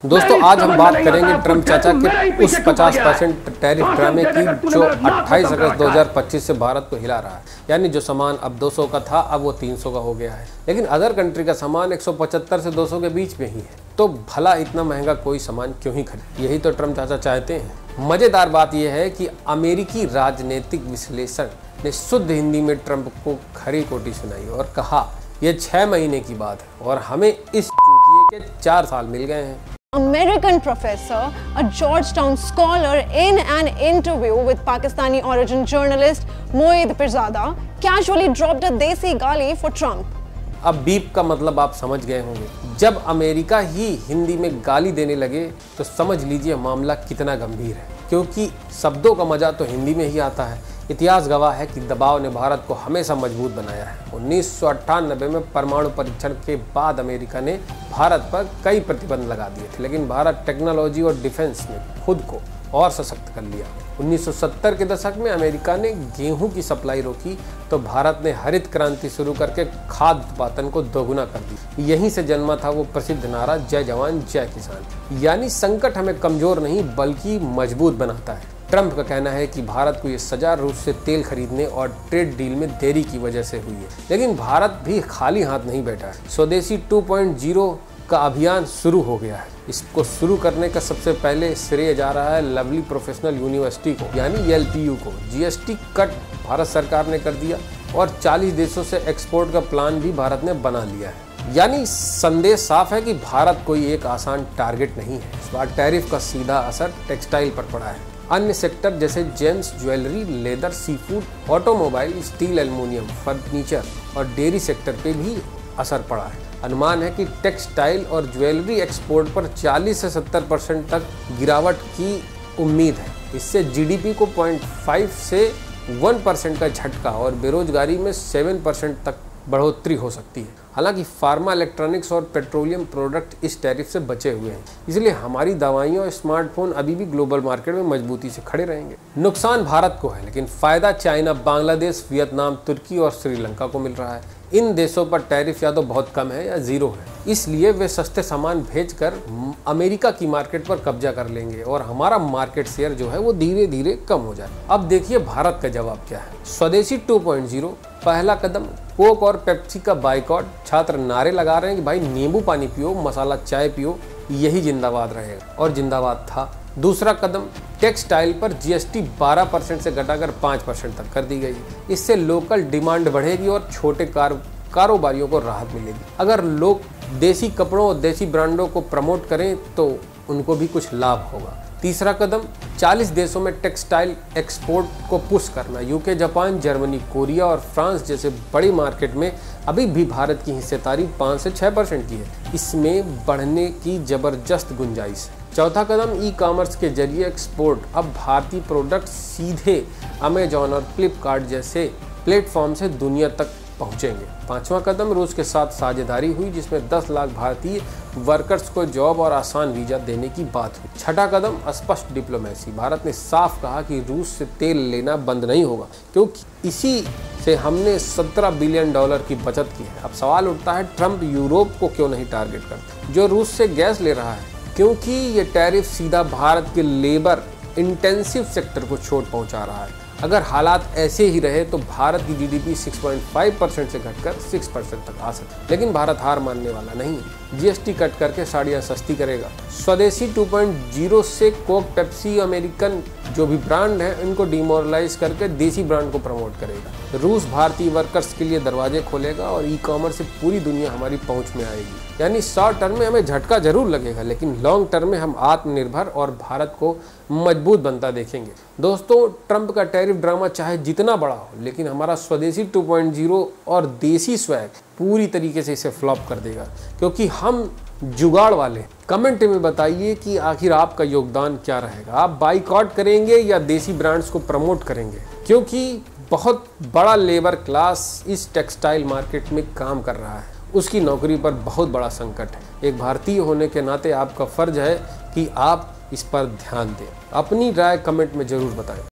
दोस्तों आज हम बात करेंगे ट्रम्प चाचा के उस 50% टैरिफ ड्रामे की जो 28 अगस्त 2025 से भारत को हिला रहा है। यानी जो सामान अब 200 का था अब वो 300 का हो गया है, लेकिन अदर कंट्री का सामान 175 से 200 के बीच में ही है। तो भला इतना महंगा कोई सामान क्यों ही खरीदे? यही तो ट्रम्प चाचा चाहते हैं। मजेदार बात यह है कि अमेरिकी राजनीतिक विश्लेषक ने शुद्ध हिंदी में ट्रम्प को खरी खोटी सुनाई और कहा यह 6 महीने की बात है और हमें इस चूतिए के 4 साल मिल गए हैं। American professor, a Georgetown scholar, in an interview with Pakistani origin journalist Moeed Pirzada, casually dropped a desi gali for Trump. अब बीप का मतलब आप समझ गए होंगे। जब अमेरिका ही हिंदी में गाली देने लगे तो समझ लीजिए मामला कितना गंभीर है, क्योंकि शब्दों का मजा तो हिंदी में ही आता है। इतिहास गवाह है कि दबाव ने भारत को हमेशा मजबूत बनाया है। 1998 में परमाणु परीक्षण के बाद अमेरिका ने भारत पर कई प्रतिबंध लगा दिए थे, लेकिन भारत टेक्नोलॉजी और डिफेंस में खुद को और सशक्त कर लिया। 1970 के दशक में अमेरिका ने गेहूं की सप्लाई रोकी तो भारत ने हरित क्रांति शुरू करके खाद्य उत्पादन को दोगुना कर दी। यहीं से जन्मा था वो प्रसिद्ध नारा जय जवान जय किसान। यानी संकट हमें कमजोर नहीं बल्कि मजबूत बनाता है। ट्रम्प का कहना है कि भारत को ये सजा रूस से तेल खरीदने और ट्रेड डील में देरी की वजह से हुई है, लेकिन भारत भी खाली हाथ नहीं बैठा है। स्वदेशी 2.0 का अभियान शुरू हो गया है। इसको शुरू करने का सबसे पहले श्रेय जा रहा है लवली प्रोफेशनल यूनिवर्सिटी को, यानी LPU को। GST कट भारत सरकार ने कर दिया और 40 देशों से एक्सपोर्ट का प्लान भी भारत ने बना लिया है। यानी संदेश साफ है कि भारत कोई एक आसान टारगेट नहीं है। इस बार टैरिफ का सीधा असर टेक्सटाइल पर पड़ा है। अन्य सेक्टर जैसे gems, jewellery, leather, sea food, automobile, steel, aluminium, furniture और डेयरी सेक्टर पे भी असर पड़ा है। अनुमान है कि टेक्सटाइल और ज्वेलरी एक्सपोर्ट पर 40 से 70% तक गिरावट की उम्मीद है। इससे GDP को 0.5 से 1% का झटका और बेरोजगारी में 7% तक बढ़ोतरी हो सकती है। हालांकि फार्मा, इलेक्ट्रॉनिक्स और पेट्रोलियम प्रोडक्ट इस टैरिफ से बचे हुए हैं, इसलिए हमारी दवाइयाँ और स्मार्टफोन अभी भी ग्लोबल मार्केट में मजबूती से खड़े रहेंगे। नुकसान भारत को है, लेकिन फायदा चाइना, बांग्लादेश, वियतनाम, तुर्की और श्रीलंका को मिल रहा है। इन देशों पर टैरिफ या तो बहुत कम है या जीरो है, इसलिए वे सस्ते सामान भेजकर अमेरिका की मार्केट पर कब्जा कर लेंगे और हमारा मार्केट शेयर जो है वो धीरे धीरे कम हो जाए। अब देखिए भारत का जवाब क्या है। स्वदेशी 2.0 पहला कदम, कोक और पेप्सी का बाइकॉट। छात्र नारे लगा रहे हैं कि भाई नींबू पानी पियो, मसाला चाय पियो, यही जिंदाबाद रहेगा, और जिंदाबाद था। दूसरा कदम, टेक्सटाइल पर GST 12% से घटाकर 5% तक कर दी गई। इससे लोकल डिमांड बढ़ेगी और छोटे कारोबारियों को राहत मिलेगी। अगर लोग देसी कपड़ों और देसी ब्रांडों को प्रमोट करें तो उनको भी कुछ लाभ होगा। तीसरा कदम, 40 देशों में टेक्सटाइल एक्सपोर्ट को पुश करना। UK, जापान, जर्मनी, कोरिया और फ्रांस जैसे बड़ी मार्केट में अभी भी भारत की हिस्सेदारी 5 से 6% की है। इसमें बढ़ने की जबरदस्त गुंजाइश है। चौथा कदम, ई-कॉमर्स के जरिए एक्सपोर्ट। अब भारतीय प्रोडक्ट सीधे अमेजॉन और फ्लिपकार्ट जैसे प्लेटफॉर्म से दुनिया तक पहुंचेंगे। पांचवा कदम, रूस के साथ साझेदारी हुई जिसमें 10 लाख भारतीय वर्कर्स को जॉब और आसान वीजा देने की बात हुई। छठा कदम, स्पष्ट डिप्लोमेसी। भारत ने साफ कहा कि रूस से तेल लेना बंद नहीं होगा, क्योंकि इसी से हमने $17 बिलियन की बचत की है। अब सवाल उठता है ट्रम्प यूरोप को क्यों नहीं टारगेट करता जो रूस से गैस ले रहा है, क्योंकि ये टैरिफ सीधा भारत के लेबर इंटेंसिव सेक्टर को चोट पहुंचा रहा है। अगर हालात ऐसे ही रहे तो भारत की GDP 6.5% से घटकर 6% तक आ सकती है, लेकिन भारत हार मानने वाला नहीं है। GST कट करके साड़ियाँ सस्ती करेगा। स्वदेशी 2.0 से कोक, पेप्सी, अमेरिकन जो भी ब्रांड हैं इनको डिमोरलाइज करके देसी ब्रांड को प्रमोट करेगा। रूस भारतीय वर्कर्स के लिए दरवाजे खोलेगा और ई-कॉमर्स से पूरी दुनिया हमारी पहुंच में आएगी। यानी शॉर्ट टर्म में हमें झटका जरूर लगेगा, लेकिन लॉन्ग टर्म में हम आत्मनिर्भर और भारत को मजबूत बनता देखेंगे। दोस्तों, ट्रम्प का टैरिफ ड्रामा चाहे जितना बड़ा हो, लेकिन हमारा स्वदेशी 2.0 और देसी स्वैग पूरी तरीके से इसे फ्लॉप कर देगा, क्योंकि हम जुगाड़ वाले। कमेंट में बताइए कि आखिर आपका योगदान क्या रहेगा। आप बाइकआउट करेंगे या देसी ब्रांड्स को प्रमोट करेंगे, क्योंकि बहुत बड़ा लेबर क्लास इस टेक्सटाइल मार्केट में काम कर रहा है। उसकी नौकरी पर बहुत बड़ा संकट है। एक भारतीय होने के नाते आपका फर्ज है कि आप इस पर ध्यान दें। अपनी राय कमेंट में जरूर बताएं।